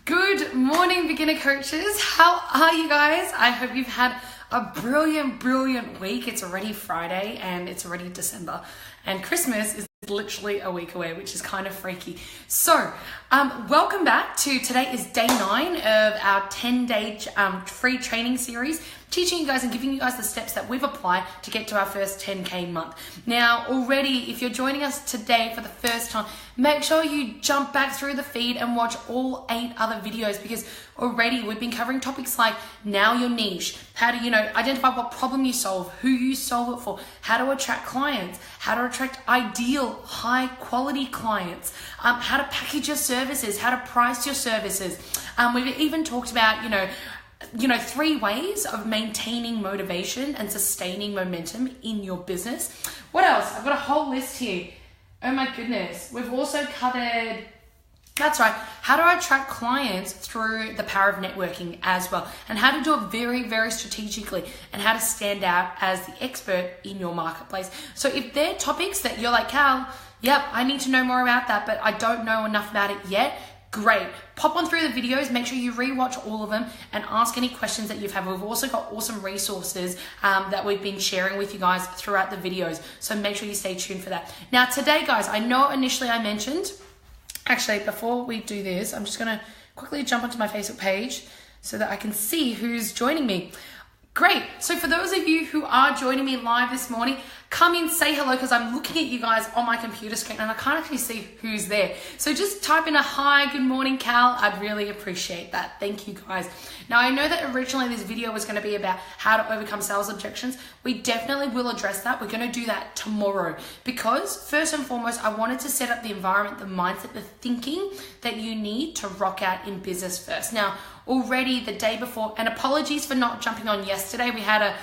Good morning, beginner coaches. How are you guys? I hope you've had a brilliant week. It's already Friday and it's already December, and Christmas is literally a week away, which is kind of freaky. So welcome back to today is day 9 of our 10-day free training series, teaching you guys and giving you guys the steps that we've applied to get to our first 10K month. Now already, if you're joining us today for the first time, make sure you jump back through the feed and watch all 8 other videos, because already we've been covering topics like now your niche, how to identify what problem you solve, who you solve it for, how to attract clients, how to attract ideal high quality clients, how to package your services, how to price your services. We've even talked about 3 ways of maintaining motivation and sustaining momentum in your business. What else? I've got a whole list here. Oh my goodness. We've also covered, that's right, how to attract clients through the power of networking as well, and how to do it very strategically, and how to stand out as the expert in your marketplace. So if they're topics that you're like, Cal, yep, I need to know more about that, but I don't know enough about it yet, great. Pop on through the videos, make sure you rewatch all of them and ask any questions that you've had. We've also got awesome resources that we've been sharing with you guys throughout the videos. So make sure you stay tuned for that. Now today, guys, I know initially I mentioned, actually before we do this, I'm just gonna quickly jump onto my Facebook page so that I can see who's joining me. Great. So for those of you who are joining me live this morning, come in, say hello, because I'm looking at you guys on my computer screen and I can't actually see who's there. So just type in a hi, good morning, Cal. I'd really appreciate that. Thank you, guys. Now, I know that originally this video was going to be about how to overcome sales objections. We definitely will address that. We're going to do that tomorrow, because first and foremost, I wanted to set up the environment, the mindset, the thinking that you need to rock out in business first. Now, already the day before, and apologies for not jumping on yesterday, we had a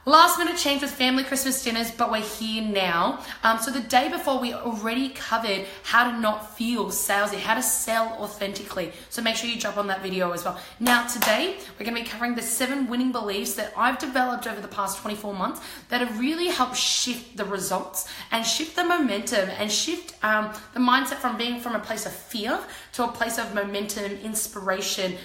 last minute change with family Christmas dinners, but we're here now. So the day before, we already covered how to not feel salesy, how to sell authentically. So make sure you jump on that video as well. Now today, we're going to be covering the 7 winning beliefs that I've developed over the past 24 months that have really helped shift the results and shift the momentum and shift the mindset from being from a place of fear to a place of momentum, inspiration,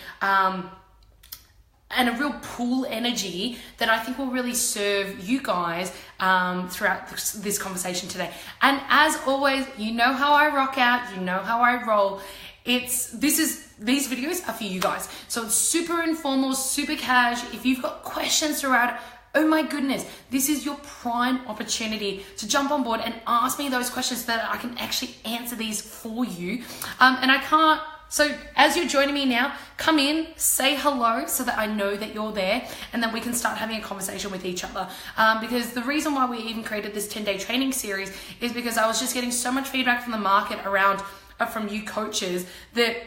and a real pull energy that I think will really serve you guys throughout this conversation today. And as always, you know how I rock out, you know how I roll. These videos are for you guys. So it's super informal, super cash. If you've got questions throughout it, oh my goodness, this is your prime opportunity to jump on board and ask me those questions so that I can actually answer these for you. So as you're joining me now, come in, say hello so that I know that you're there, and then we can start having a conversation with each other. Because the reason why we even created this 10-day training series is because I was just getting so much feedback from the market from you coaches that,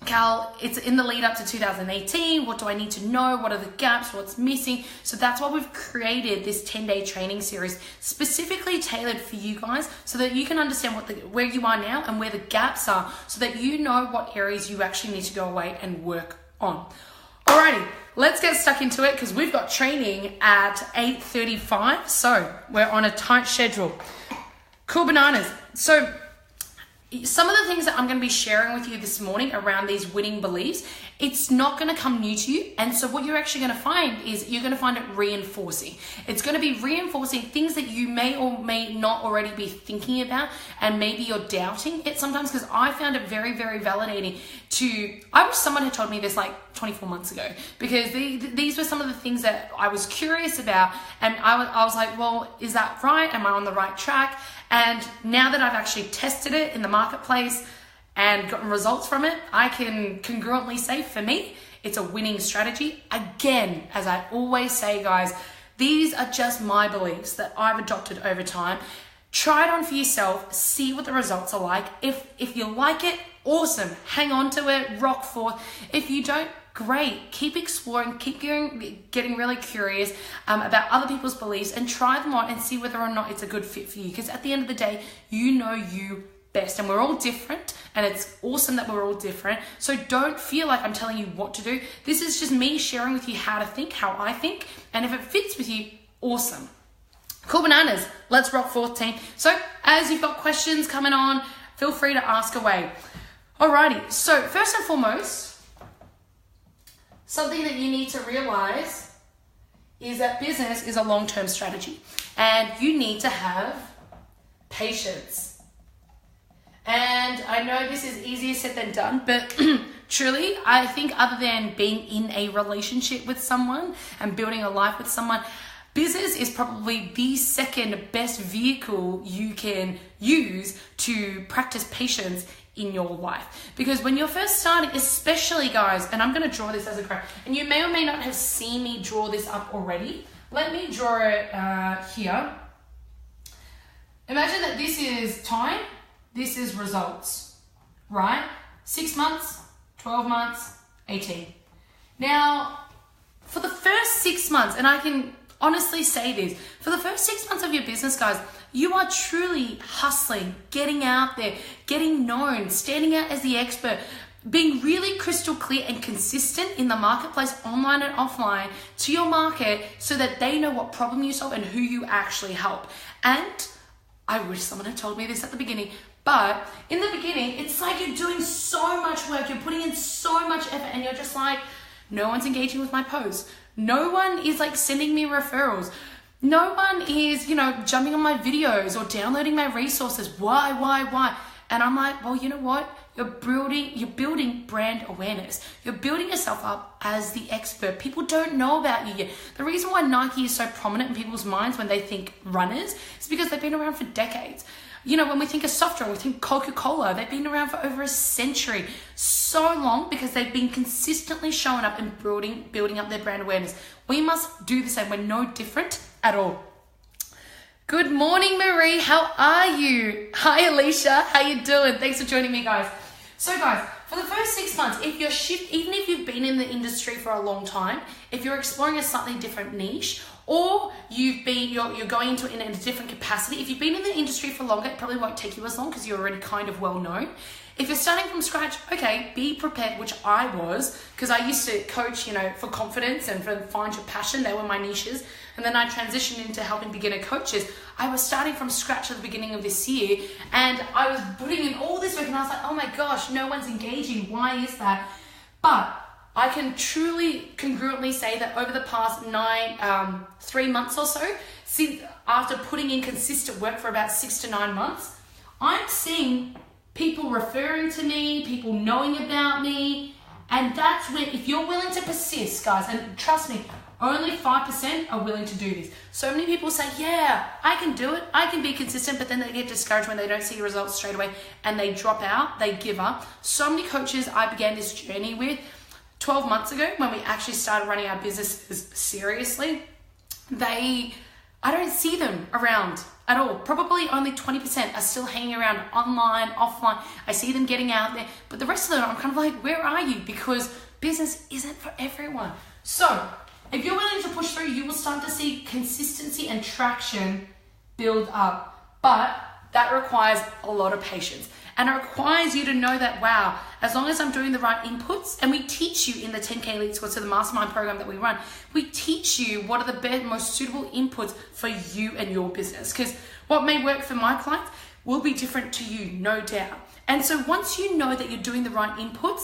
Cal, it's in the lead up to 2018. What do I need to know? What are the gaps? What's missing? So that's why we've created this 10-day training series specifically tailored for you guys, so that you can understand where you are now and where the gaps are, so that you know what areas you actually need to go away and work on. Alrighty, let's get stuck into it, because we've got training at 8:35. So we're on a tight schedule. Cool bananas. So some of the things that I'm going to be sharing with you this morning around these winning beliefs, it's not going to come new to you. And so what you're actually going to find is you're going to find it reinforcing. It's going to be reinforcing things that you may or may not already be thinking about, and maybe you're doubting it sometimes, because I found it very validating I wish someone had told me this like 24 months ago, because these were some of the things that I was curious about, and I was like, well, is that right? Am I on the right track? And now that I've actually tested it in the marketplace and gotten results from it, I can congruently say, for me, it's a winning strategy. Again, as I always say, guys, these are just my beliefs that I've adopted over time. Try it on for yourself, see what the results are like. If you like it, awesome, hang on to it, rock forth. If you don't, great, keep exploring, keep getting really curious about other people's beliefs, and try them on and see whether or not it's a good fit for you. Because at the end of the day, you know you best, and we're all different, and it's awesome that we're all different. So don't feel like I'm telling you what to do. This is just me sharing with you how to think, how I think, and if it fits with you, awesome. Cool bananas. Let's rock forth, team. So as you've got questions coming on, feel free to ask away. Alrighty, so first and foremost, something that you need to realize is that business is a long-term strategy and you need to have patience. And I know this is easier said than done, but truly, I think other than being in a relationship with someone and building a life with someone, business is probably the second best vehicle you can use to practice patience in your life. Because when you're first starting, especially guys, and I'm going to draw this as a graph, and you may or may not have seen me draw this up already. Let me draw it here. Imagine that this is time, this is results, right? 6 months, 12 months, 18. Now, for the first 6 months, and I can honestly say this, for the first 6 months of your business, guys, you are truly hustling, getting out there, getting known, standing out as the expert, being really crystal clear and consistent in the marketplace, online and offline, to your market so that they know what problem you solve and who you actually help. And I wish someone had told me this at the beginning, but in the beginning, it's like you're doing so much work, you're putting in so much effort, and you're just like, no one's engaging with my posts. No one is like sending me referrals. No one is, jumping on my videos or downloading my resources. Why? And I'm like, well, you know what? You're building brand awareness. You're building yourself up as the expert. People don't know about you yet. The reason why Nike is so prominent in people's minds when they think runners is because they've been around for decades. When we think of soft drink, we think Coca-Cola. They've been around for over a century. So long because they've been consistently showing up and building up their brand awareness. We must do the same. We're no different at all. Good morning, Marie. How are you? Hi, Alicia. How you doing? Thanks for joining me, guys. So, guys, for the first 6 months, even if you've been in the industry for a long time, if you're exploring a slightly different niche, or you're going into it in a different capacity. If you've been in the industry for longer, it probably won't take you as long because you're already kind of well known. If you're starting from scratch, okay, be prepared, which I was, because I used to coach, for confidence and for find your passion. They were my niches. And then I transitioned into helping beginner coaches. I was starting from scratch at the beginning of this year, and I was putting in all this work, and I was like, oh my gosh, no one's engaging. Why is that? But I can truly congruently say that over the past 3 months or so, since after putting in consistent work for about 6 to 9 months, I'm seeing people referring to me, people knowing about me, and that's when, if you're willing to persist, guys, and trust me, only 5% are willing to do this. So many people say, yeah, I can do it, I can be consistent, but then they get discouraged when they don't see results straight away and they drop out, they give up. So many coaches I began this journey with 12 months ago when we actually started running our businesses seriously, I don't see them around at all. Probably only 20% are still hanging around online, offline. I see them getting out there, but the rest of them, I'm kind of like, where are you? Because business isn't for everyone. So if you're willing to push through, you will start to see consistency and traction build up. But that requires a lot of patience. And it requires you to know that, wow, as long as I'm doing the right inputs, and we teach you in the 10K Elite Squad, so the mastermind program that we run, we teach you what are the best, most suitable inputs for you and your business. Because what may work for my clients will be different to you, no doubt. And so once you know that you're doing the right inputs,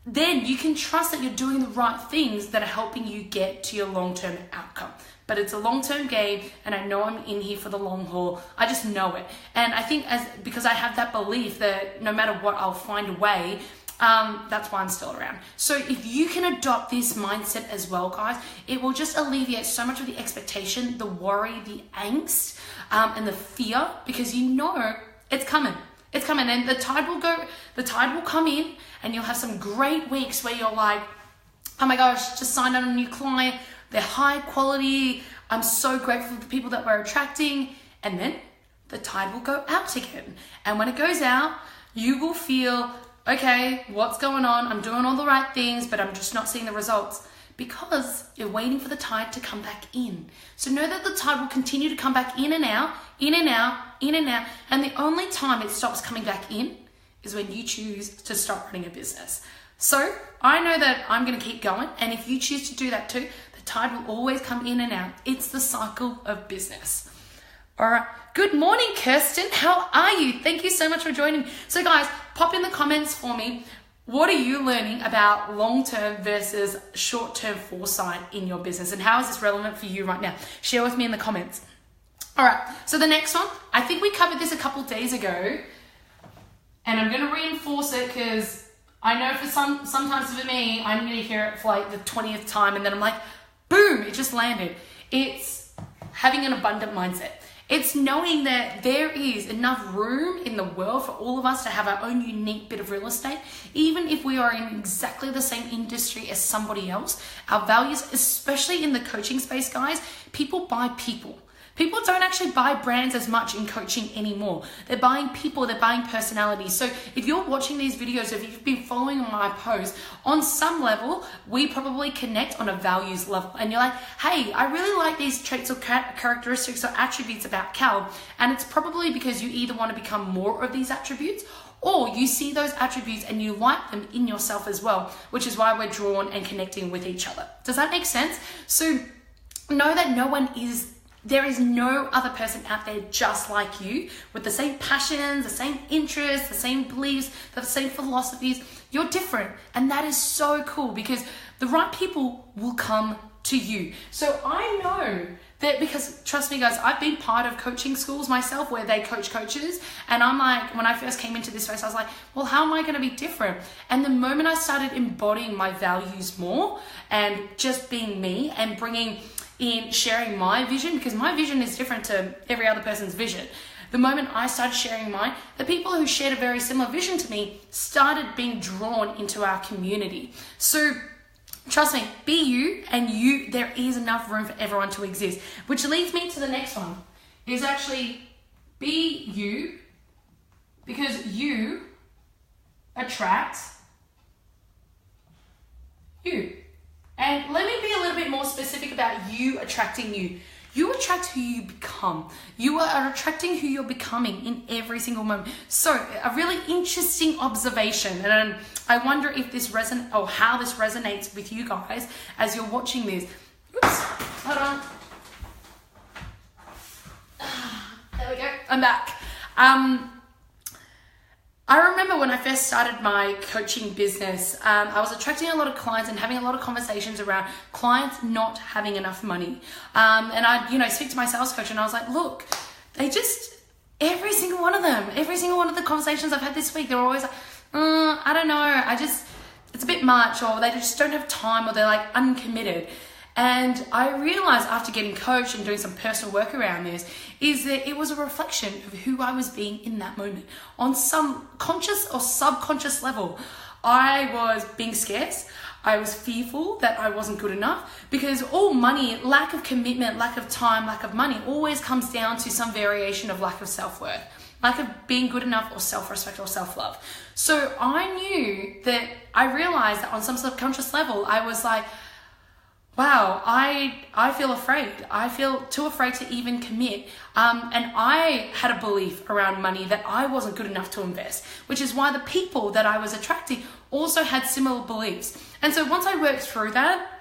then you can trust that you're doing the right things that are helping you get to your long-term outcome. But it's a long-term game, and I know I'm in here for the long haul. I just know it. And I think because I have that belief that no matter what, I'll find a way, that's why I'm still around. So if you can adopt this mindset as well, guys, it will just alleviate so much of the expectation, the worry, the angst, and the fear, because you know it's coming. It's coming, and the tide will come in, and you'll have some great weeks where you're like, oh my gosh, just signed on a new client. They're high quality. I'm so grateful for the people that we're attracting. And then the tide will go out again. And when it goes out, you will feel, okay, what's going on? I'm doing all the right things, but I'm just not seeing the results because you're waiting for the tide to come back in. So know that the tide will continue to come back in and out, in and out, in and out. And the only time it stops coming back in is when you choose to stop running a business. So I know that I'm going to keep going. And if you choose to do that too, tide will always come in and out. It's the cycle of business. All right. Good morning, Kirsten. How are you? Thank you so much for joining me. So guys, pop in the comments for me. what are you learning about long-term versus short-term foresight in your business? And how is this relevant for you right now? Share with me in the comments. All right, so the next one, I think we covered this a couple days ago, and I'm going to reinforce it because I know sometimes for me, I'm going to hear it for like the 20th time, and then I'm like, boom, it just landed. It's having an abundant mindset. It's knowing that there is enough room in the world for all of us to have our own unique bit of real estate, even if we are in exactly the same industry as somebody else. Our values, especially in the coaching space, guys, people buy people. People don't actually buy brands as much in coaching anymore. They're buying people, they're buying personalities. So if you're watching these videos, if you've been following my posts, on some level, we probably connect on a values level. And you're like, hey, I really like these traits or characteristics or attributes about Cal. And it's probably because you either want to become more of these attributes, or you see those attributes and you like them in yourself as well, which is why we're drawn and connecting with each other. Does that make sense? So know that there is no other person out there just like you with the same passions, the same interests, the same beliefs, the same philosophies. You're different. And that is so cool because the right people will come to you. So I know that because, trust me guys, I've been part of coaching schools myself where they coach coaches. And I'm like, when I first came into this space, I was like, well, how am I going to be different? And the moment I started embodying my values more and just being me and bringing in sharing my vision, because my vision is different to every other person's vision. The moment I started sharing mine, the people who shared a very similar vision to me started being drawn into our community. So trust me, be you, and there is enough room for everyone to exist. Which leads me to the next one, is actually be you, because you attract you. And let me be a little bit more specific about you attracting you. You attract who you become. You are attracting who you're becoming in every single moment. So a really interesting observation, and I wonder if this how this resonates with you guys as you're watching this. Oops, hold on. There we go, I'm back. I remember when I first started my coaching business, I was attracting a lot of clients and having a lot of conversations around clients not having enough money. And I'd, speak to my sales coach and I was like, look, every single one of the conversations I've had this week, they're always like, I don't know, it's a bit much, or they just don't have time, or they're like uncommitted. And I realized after getting coached and doing some personal work around this is that it was a reflection of who I was being in that moment. On some conscious or subconscious level, I was being scarce. I was fearful that I wasn't good enough, because all money, lack of commitment, lack of time, lack of money always comes down to some variation of lack of self-worth, lack of being good enough, or self-respect or self-love. So I realized that on some subconscious level, I was like, wow, I feel afraid. I feel too afraid to even commit. And I had a belief around money that I wasn't good enough to invest, which is why the people that I was attracting also had similar beliefs. And so once I worked through that,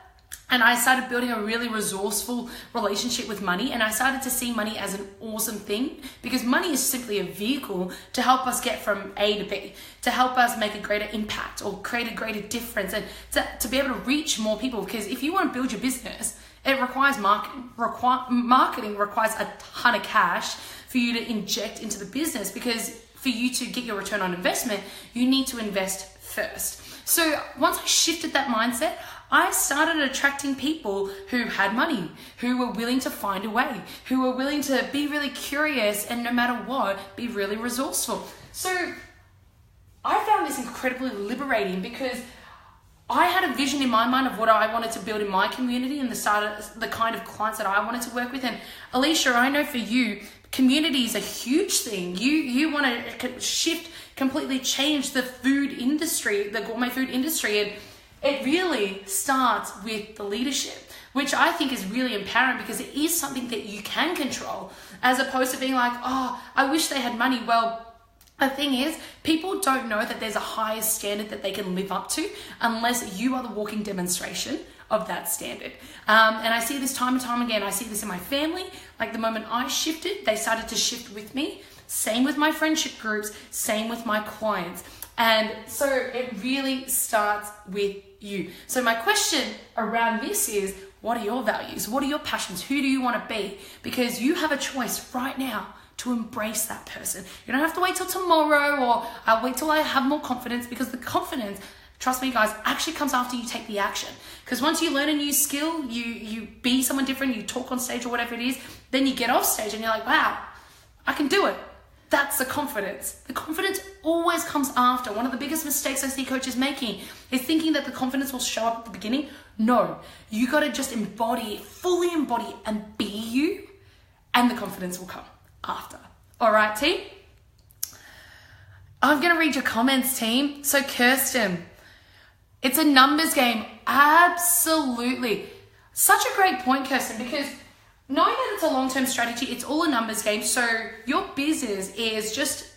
and I started building a really resourceful relationship with money, and I started to see money as an awesome thing, because money is simply a vehicle to help us get from A to B, to help us make a greater impact or create a greater difference, and to be able to reach more people. Because if you want to build your business, it requires marketing. Marketing requires a ton of cash for you to inject into the business, because for you to get your return on investment, you need to invest first. So once I shifted that mindset, I started attracting people who had money, who were willing to find a way, who were willing to be really curious and no matter what, be really resourceful. So I found this incredibly liberating, because I had a vision in my mind of what I wanted to build in my community and the kind of clients that I wanted to work with. And Alicia, I know for you, community is a huge thing. You want to shift, completely change the food industry, the gourmet food industry, and it really starts with the leadership, which I think is really empowering, because it is something that you can control, as opposed to being like, oh, I wish they had money. Well, the thing is, people don't know that there's a higher standard that they can live up to unless you are the walking demonstration of that standard. And I see this time and time again. I see this in my family. Like the moment I shifted, they started to shift with me. Same with my friendship groups, same with my clients. And so it really starts with you. So my question around this is, what are your values? What are your passions? Who do you want to be? Because you have a choice right now to embrace that person. You don't have to wait till tomorrow, or I'll wait till I have more confidence, because the confidence, trust me guys, actually comes after you take the action. Because once you learn a new skill, you be someone different, you talk on stage or whatever it is, then you get off stage and you're like, wow, I can do it. That's the confidence. The confidence always comes after. One of the biggest mistakes I see coaches making is thinking that the confidence will show up at the beginning. No, you got to just embody, fully embody and be you, and the confidence will come after. All right, team? I'm going to read your comments, team. So Kirsten, it's a numbers game. Absolutely. Such a great point, Kirsten, because knowing that it's a long-term strategy, it's all a numbers game. So your business is just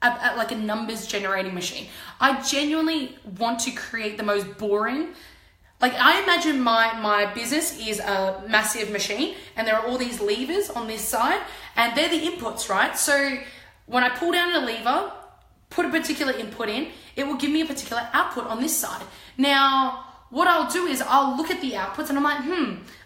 like a numbers generating machine. I genuinely want to create the most boring. Like, I imagine my business is a massive machine, and there are all these levers on this side, and they're the inputs, right? So when I pull down a lever, put a particular input in, it will give me a particular output on this side. Now, what I'll do is I'll look at the outputs and I'm like,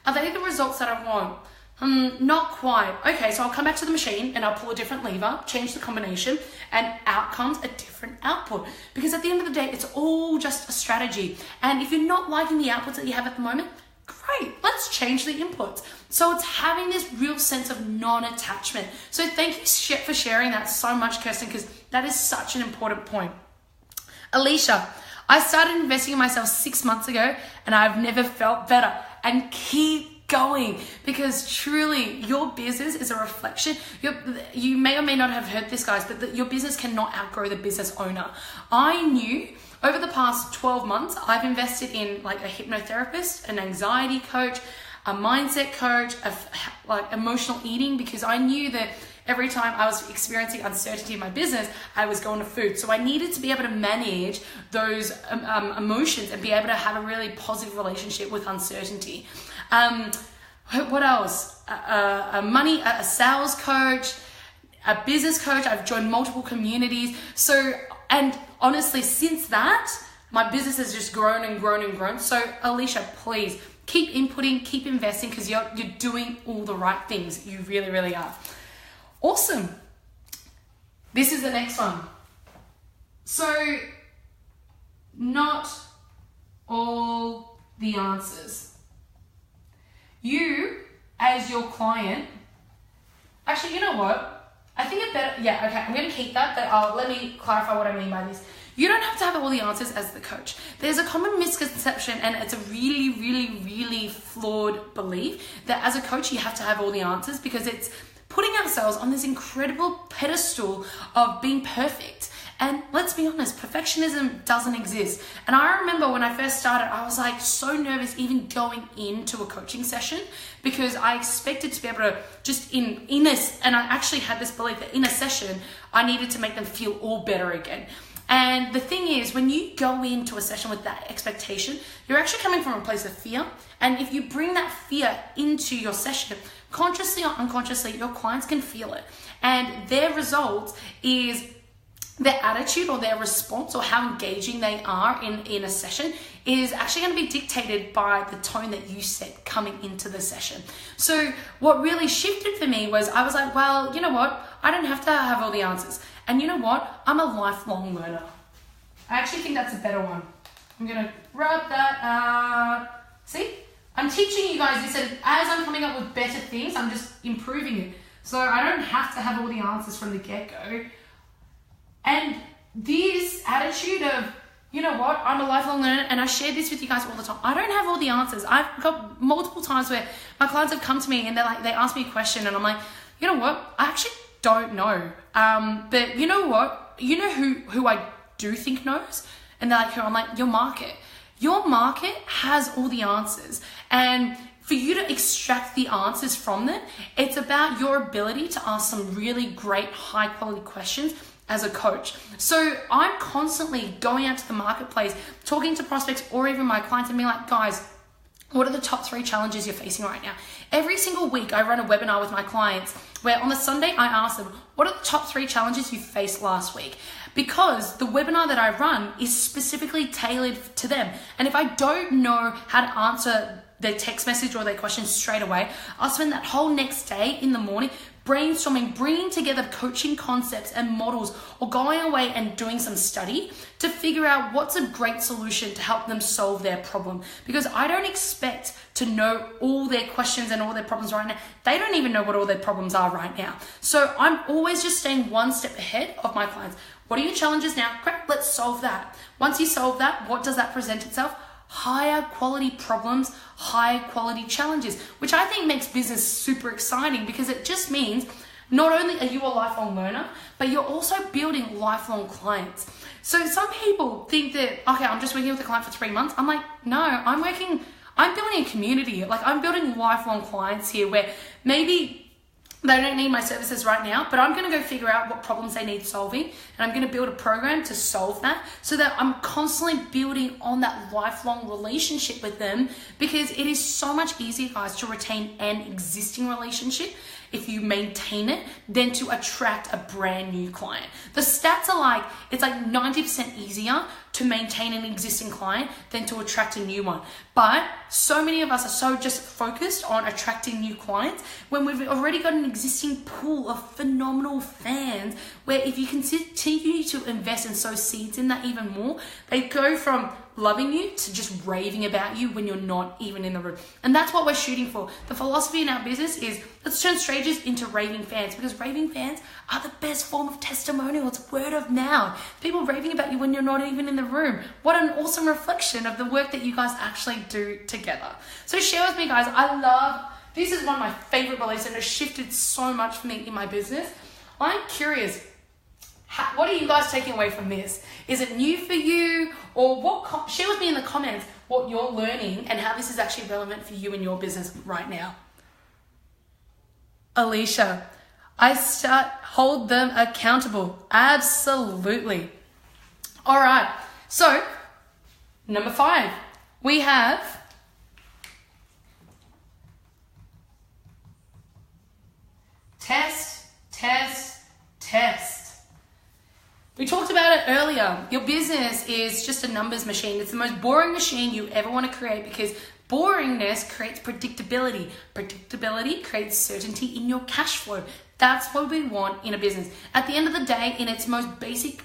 are they the results that I want? Not quite. Okay, so I'll come back to the machine and I'll pull a different lever, change the combination, and out comes a different output. Because at the end of the day, it's all just a strategy. And if you're not liking the outputs that you have at the moment, great, let's change the inputs. So it's having this real sense of non-attachment. So thank you for sharing that so much, Kirsten, because that is such an important point. Alicia, I started investing in myself 6 months ago and I've never felt better. And keep going, because truly your business is a reflection. You may or may not have heard this, guys, but your business cannot outgrow the business owner. I knew over the past 12 months, I've invested in like a hypnotherapist, an anxiety coach, a mindset coach, like emotional eating, because I knew that every time I was experiencing uncertainty in my business, I was going to food. So I needed to be able to manage those emotions and be able to have a really positive relationship with uncertainty. What else? A sales coach, a business coach. I've joined multiple communities. So, and honestly, since that, my business has just grown and grown and grown. So Alicia, please keep inputting, keep investing, because you're doing all the right things. You really, really are. Awesome. This is the next one. So, not all the answers. You, as your client, actually, you know what? I think it better, yeah, okay, I'm going to keep that, but let me clarify what I mean by this. You don't have to have all the answers as the coach. There's a common misconception, and it's a really, really, really flawed belief that as a coach, you have to have all the answers, because it's putting ourselves on this incredible pedestal of being perfect. And let's be honest, perfectionism doesn't exist. And I remember when I first started, I was like so nervous even going into a coaching session, because I expected to be able to just and I actually had this belief that in a session, I needed to make them feel all better again. And the thing is, when you go into a session with that expectation, you're actually coming from a place of fear. And if you bring that fear into your session, consciously or unconsciously, your clients can feel it. And their result is their attitude or their response, or how engaging they are in a session, is actually going to be dictated by the tone that you set coming into the session. So what really shifted for me was, I was like, well, you know what? I don't have to have all the answers. And you know what? I'm a lifelong learner. I actually think that's a better one. I'm going to write that out. See? I'm teaching you guys this, and as I'm coming up with better things, I'm just improving it. So I don't have to have all the answers from the get-go. And this attitude of, you know what, I'm a lifelong learner, and I share this with you guys all the time. I don't have all the answers. I've got multiple times where my clients have come to me and they ask me a question, and I'm like, you know what, I actually don't know. But you know what, you know who I do think knows? And they're like, who? I'm like, your market. Your market has all the answers. And for you to extract the answers from them, it's about your ability to ask some really great, high quality questions as a coach. So I'm constantly going out to the marketplace, talking to prospects or even my clients, and being like, guys, what are the top 3 challenges you're facing right now? Every single week I run a webinar with my clients where on the Sunday I ask them, what are the top 3 challenges you faced last week? because the webinar that I run is specifically tailored to them. And if I don't know how to answer their text message or their questions straight away, I'll spend that whole next day in the morning brainstorming, bringing together coaching concepts and models, or going away and doing some study to figure out what's a great solution to help them solve their problem. Because I don't expect to know all their questions and all their problems right now. They don't even know what all their problems are right now. So I'm always just staying one step ahead of my clients. What are your challenges now? Great, let's solve that. Once you solve that, what does that present itself? Higher quality problems, higher quality challenges, which I think makes business super exciting, because it just means not only are you a lifelong learner, but you're also building lifelong clients. So some people think that, okay, I'm just working with a client for 3 months. I'm like, no, I'm building a community. Like, I'm building lifelong clients here where maybe they don't need my services right now, but I'm going to go figure out what problems they need solving, and I'm going to build a program to solve that, so that I'm constantly building on that lifelong relationship with them, because it is so much easier, guys, to retain an existing relationship if you maintain it than to attract a brand new client. The stats are like, it's like 90% easier to maintain an existing client than to attract a new one. But so many of us are so just focused on attracting new clients when we've already got an existing pool of phenomenal fans, where if you continue to invest and sow seeds in that even more, they go from loving you to just raving about you when you're not even in the room. And that's what we're shooting for. The philosophy in our business is, let's turn strangers into raving fans, because raving fans are the best form of testimonial. It's word of mouth. People raving about you when you're not even in the room. What an awesome reflection of the work that you guys actually do together. So share with me, guys. This is one of my favorite beliefs, and it's shifted so much for me in my business. I'm curious, what are you guys taking away from this? Is it new for you? Or share with me in the comments what you're learning and how this is actually relevant for you in your business right now. Alicia, hold them accountable. Absolutely. All right. So, number 5, we have test. We talked about it earlier. Your business is just a numbers machine. It's the most boring machine you ever want to create, because boringness creates predictability. Predictability creates certainty in your cash flow. That's what we want in a business. At the end of the day, in its most basic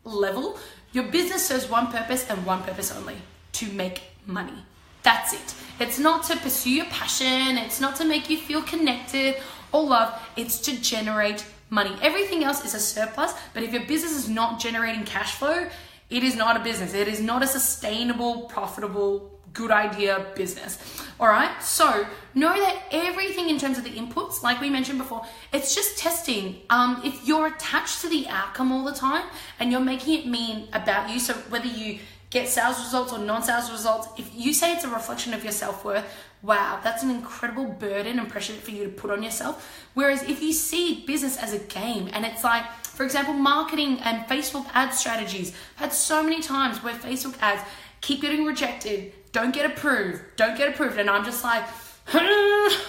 level, your business serves one purpose and one purpose only: to make money. That's it. It's not to pursue your passion. It's not to make you feel connected or love. It's to generate money. Everything else is a surplus, but if your business is not generating cash flow, it is not a business. It is not a sustainable, profitable, good idea business. All right. So know that everything in terms of the inputs, like we mentioned before, it's just testing. If you're attached to the outcome all the time and you're making it mean about you, so whether you get sales results or non-sales results, if you say it's a reflection of your self-worth, wow, that's an incredible burden and pressure for you to put on yourself. Whereas if you see business as a game, and it's like, for example, marketing and Facebook ad strategies. I've had so many times where Facebook ads keep getting rejected, don't get approved. And I'm just like,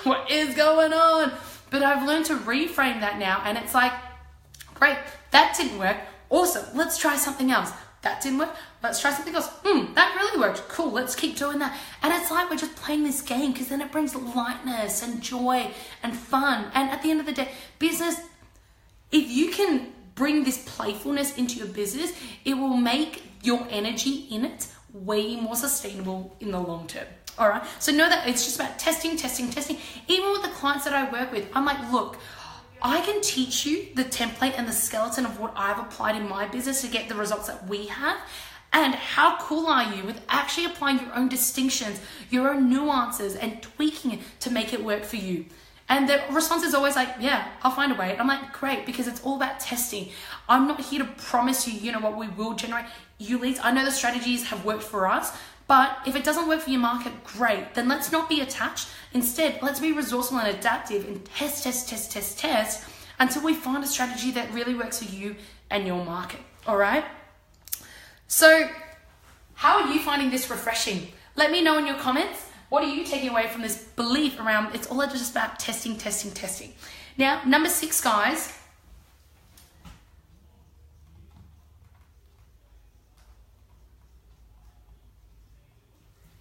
what is going on? But I've learned to reframe that now, and it's like, great, that didn't work. Awesome, let's try something else. That didn't work. Let's try something else. That really worked. Cool. Let's keep doing that. And it's like we're just playing this game, because then it brings lightness and joy and fun. And at the end of the day, business, if you can bring this playfulness into your business, it will make your energy in it way more sustainable in the long term. All right. So know that it's just about testing. Even with the clients that I work with, I'm like, look, I can teach you the template and the skeleton of what I've applied in my business to get the results that we have. And how cool are you with actually applying your own distinctions, your own nuances, and tweaking it to make it work for you? And the response is always like, yeah, I'll find a way. I'm like, great, because it's all about testing. I'm not here to promise you, what we will generate you leads. I know the strategies have worked for us, but if it doesn't work for your market, great. Then let's not be attached. Instead, let's be resourceful and adaptive and test until we find a strategy that really works for you and your market. All right? So how are you finding this refreshing? Let me know in your comments. What are you taking away from this belief around it's all just about testing? Now, number 6, guys.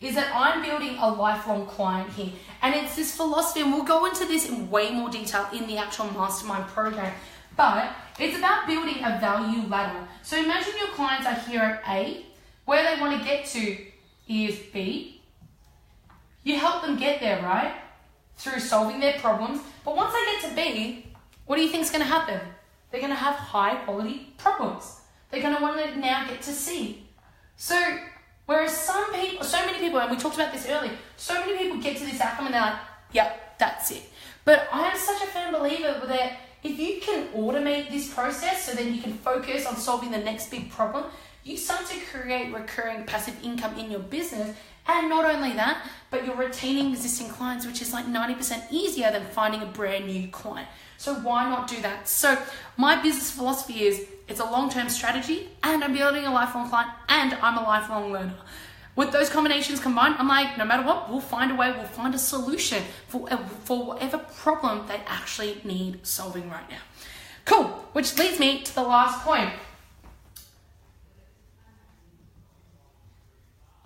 is that I'm building a lifelong client here. And it's this philosophy, and we'll go into this in way more detail in the actual mastermind program. But it's about building a value ladder. So imagine your clients are here at A, where they want to get to is B. You help them get there, right? Through solving their problems. But once they get to B, what do you think is going to happen? They're going to have high quality problems. They're going to want to now get to C. So, whereas so many people, and we talked about this earlier, so many people get to this outcome and they're like, yep, that's it. But I am such a firm believer that if you can automate this process so then you can focus on solving the next big problem, you start to create recurring passive income in your business. And not only that, but you're retaining existing clients, which is like 90% easier than finding a brand new client. So why not do that? So my business philosophy is it's a long-term strategy, and I'm building a lifelong client, and I'm a lifelong learner. With those combinations combined, I'm like, no matter what, we'll find a way, we'll find a solution for whatever problem they actually need solving right now. Cool, which leads me to the last point.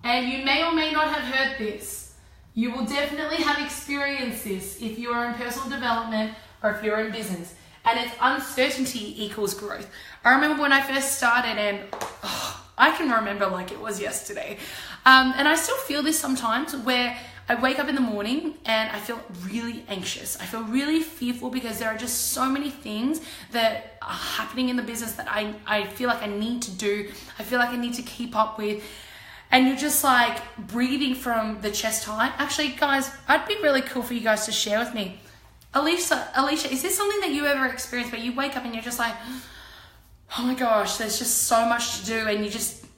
And you may or may not have heard this. You will definitely have experienced this if you are in personal development or if you're in business. And it's uncertainty equals growth. I remember when I first started, and I can remember like it was yesterday. And I still feel this sometimes, where I wake up in the morning and I feel really anxious. I feel really fearful because there are just so many things that are happening in the business that I feel like I need to do. I feel like I need to keep up with. And you're just like breathing from the chest high. Actually, guys, I'd be really cool for you guys to share with me. Alicia, is this something that you ever experienced where you wake up and you're just like, oh my gosh, there's just so much to do, and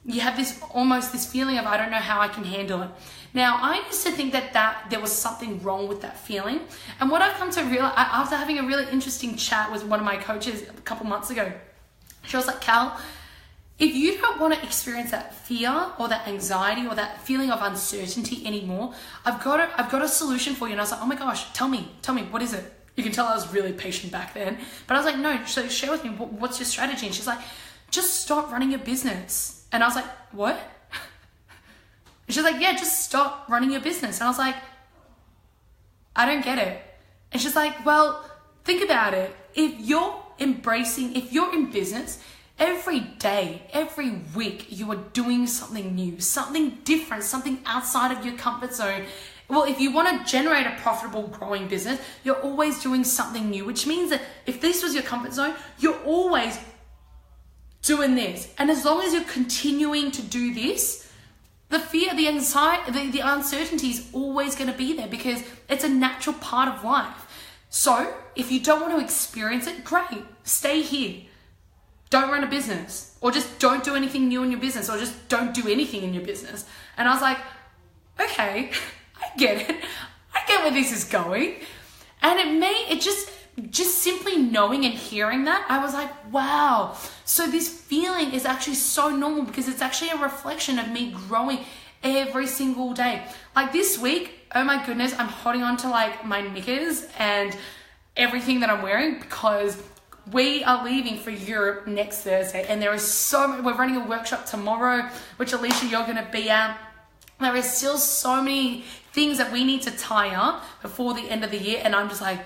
you have this almost this feeling of I don't know how I can handle it. Now, I used to think that there was something wrong with that feeling. And what I've come to realize, after having a really interesting chat with one of my coaches a couple months ago, she was like, Cal, if you don't want to experience that fear or that anxiety or that feeling of uncertainty anymore, I've got a solution for you. And I was like, oh my gosh, tell me, what is it? You can tell I was really patient back then. But I was like, no, so share with me, what's your strategy? And she's like, just stop running your business. And I was like, what? And she's like, yeah, just stop running your business. And I was like, I don't get it. And she's like, well, think about it. If you're in business, every day, every week, you are doing something new, something different, something outside of your comfort zone. Well, if you want to generate a profitable, growing business, you're always doing something new, which means that if this was your comfort zone, you're always doing this. And as long as you're continuing to do this, the fear, the anxiety, the uncertainty is always going to be there because it's a natural part of life. So if you don't want to experience it, great, stay here. Don't run a business, or just don't do anything new in your business, or just don't do anything in your business. And I was like, okay, I get it. I get where this is going. And it just simply knowing and hearing that, I was like, wow. So this feeling is actually so normal because it's actually a reflection of me growing every single day. Like this week, oh my goodness, I'm holding on to like my knickers and everything that I'm wearing because we are leaving for Europe next Thursday, and there is we're running a workshop tomorrow, which Alicia, you're going to be at. There is still so many things that we need to tie up before the end of the year, and I'm just like,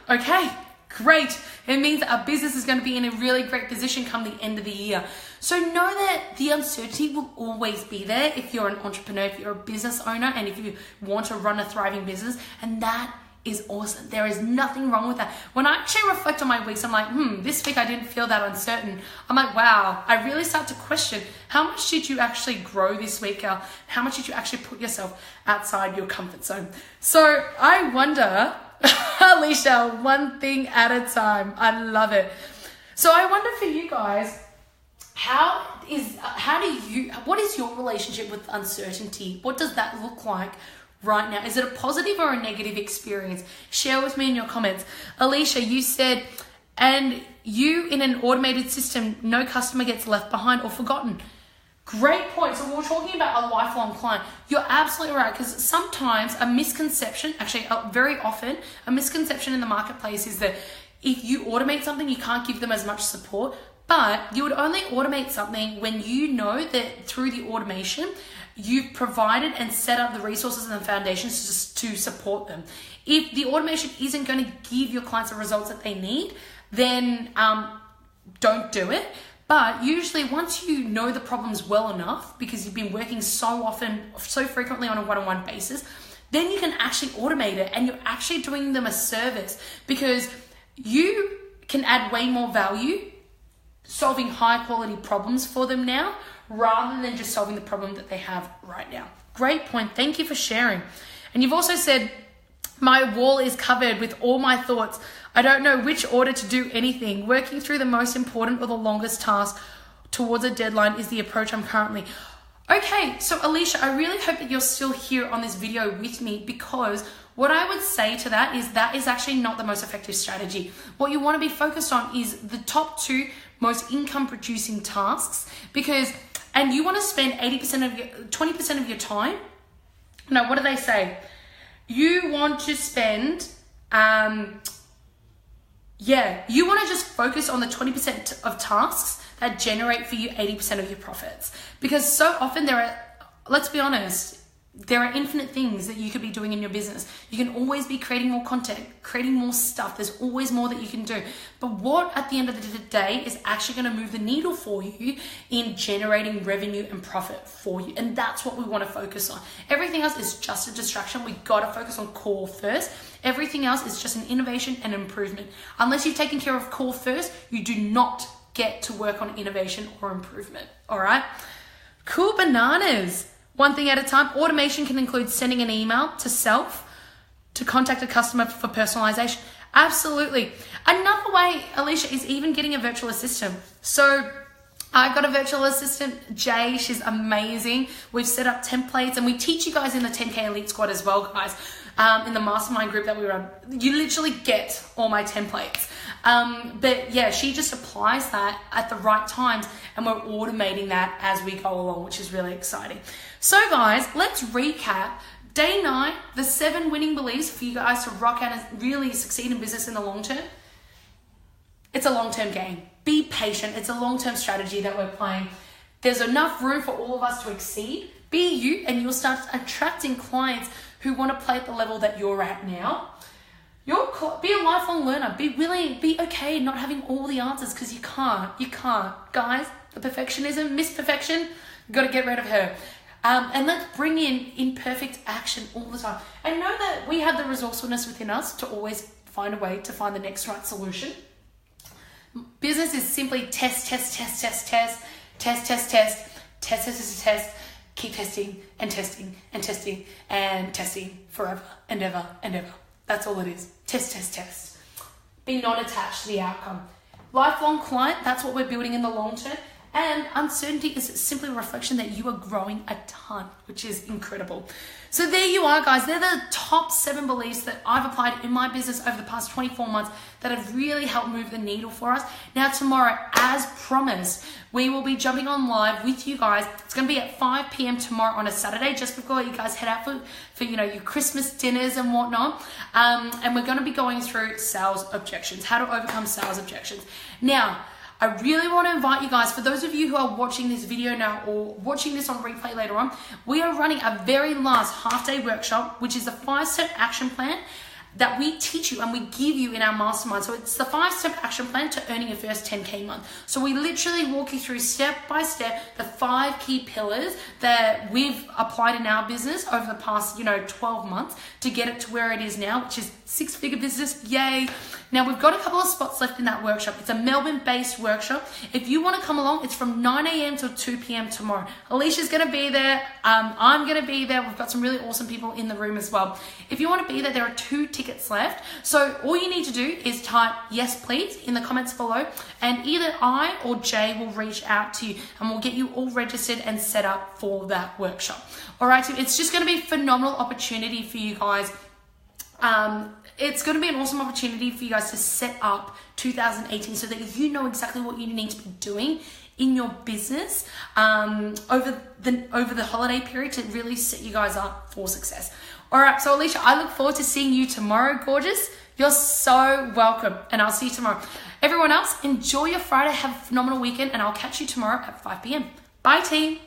okay, great. It means that our business is going to be in a really great position come the end of the year. So know that the uncertainty will always be there if you're an entrepreneur, if you're a business owner, and if you want to run a thriving business, and that is awesome. There is nothing wrong with that. When I actually reflect on my weeks, I'm like, this week I didn't feel that uncertain. I'm like, wow, I really start to question, how much did you actually grow this week? How much did you actually put yourself outside your comfort zone? So I wonder, Alicia, one thing at a time. I love it. So I wonder for you guys, what is your relationship with uncertainty? What does that look like right now? Is it a positive or a negative experience? Share with me in your comments. Alicia, you said, and you in an automated system, no customer gets left behind or forgotten. Great point. So we're talking about a lifelong client. You're absolutely right, because sometimes a misconception, very often, a misconception in the marketplace is that if you automate something, you can't give them as much support. But you would only automate something when you know that through the automation, you've provided and set up the resources and the foundations to support them. If the automation isn't going to give your clients the results that they need, then don't do it. But usually once you know the problems well enough, because you've been working so often, so frequently on a one-on-one basis, then you can actually automate it and you're actually doing them a service, because you can add way more value solving high quality problems for them now rather than just solving the problem that they have right now. Great point. Thank you for sharing. And you've also said, my wall is covered with all my thoughts. I don't know which order to do anything. Working through the most important or the longest task towards a deadline is the approach I'm currently. Okay, so Alicia, I really hope that you're still here on this video with me, because what I would say to that is actually not the most effective strategy. What you want to be focused on is the top 2 most income producing tasks, and you want to spend 20% of your time. No, what do they say? You want to spend, you want to just focus on the 20% of tasks that generate for you 80% of your profits. Because so often let's be honest, there are infinite things that you could be doing in your business. You can always be creating more content, creating more stuff. There's always more that you can do. But what at the end of the day is actually going to move the needle for you in generating revenue and profit for you? And that's what we want to focus on. Everything else is just a distraction. We got to focus on core first. Everything else is just an innovation and improvement. Unless you've taken care of core first, you do not get to work on innovation or improvement. All right? Cool bananas. One thing at a time. Automation can include sending an email to self to contact a customer for personalization. Absolutely. Another way, Alicia, is even getting a virtual assistant. So I've got a virtual assistant, Jay. She's amazing. We've set up templates, and we teach you guys in the 10K Elite Squad as well, guys. In the mastermind group that we run, you literally get all my templates. But yeah, she just applies that at the right times, and we're automating that as we go along, which is really exciting. So guys, let's recap. Day 9, the 7 winning beliefs for you guys to rock out and really succeed in business in the long term. It's a long-term game. Be patient. It's a long-term strategy that we're playing. There's enough room for all of us to exceed. Be you, and you'll start attracting clients who want to play at the level that you're at now. Be a lifelong learner. Be willing, be okay not having all the answers, because you can't. Guys, the perfectionism, Miss Perfection, you've got to get rid of her. And let's bring in imperfect action all the time. And know that we have the resourcefulness within us to always find a way to find the next right solution. Business is simply test, keep testing and testing and testing and testing forever and ever and ever. That's all it is. Test. Be non-attached to the outcome. Lifelong client, that's what we're building in the long term. And uncertainty is simply a reflection that you are growing a ton, which is incredible. So there you are, guys. They're the top 7 beliefs that I've applied in my business over the past 24 months that have really helped move the needle for us. Now tomorrow, as promised, we will be jumping on live with you guys. It's going to be at 5 p.m. tomorrow on a Saturday, just before you guys head out for your Christmas dinners and whatnot. And we're going to be going through sales objections, how to overcome sales objections. Now, I really want to invite you guys, for those of you who are watching this video now or watching this on replay later on, we are running a very last half-day workshop, which is a 5-step action plan that we teach you and we give you in our mastermind. So it's the 5-step action plan to earning your first 10K month. So we literally walk you through step by step the 5 key pillars that we've applied in our business over the past 12 months to get it to where it is now, which is 6-figure business. Yay. Now we've got a couple of spots left in that workshop. It's a Melbourne-based workshop. If you want to come along, it's from 9 a.m. till 2 p.m. tomorrow. Alicia's going to be there. I'm going to be there. We've got some really awesome people in the room as well. If you want to be there, there are 2 tickets left. So all you need to do is type yes please in the comments below, and either I or Jay will reach out to you and we'll get you all registered and set up for that workshop. All right, so it's just going to be a phenomenal opportunity for you guys. It's going to be an awesome opportunity for you guys to set up 2018 so that you know exactly what you need to be doing in your business over the holiday period to really set you guys up for success. All right, so Alicia, I look forward to seeing you tomorrow, gorgeous. You're so welcome, and I'll see you tomorrow. Everyone else, enjoy your Friday, have a phenomenal weekend, and I'll catch you tomorrow at 5 p.m. Bye, team.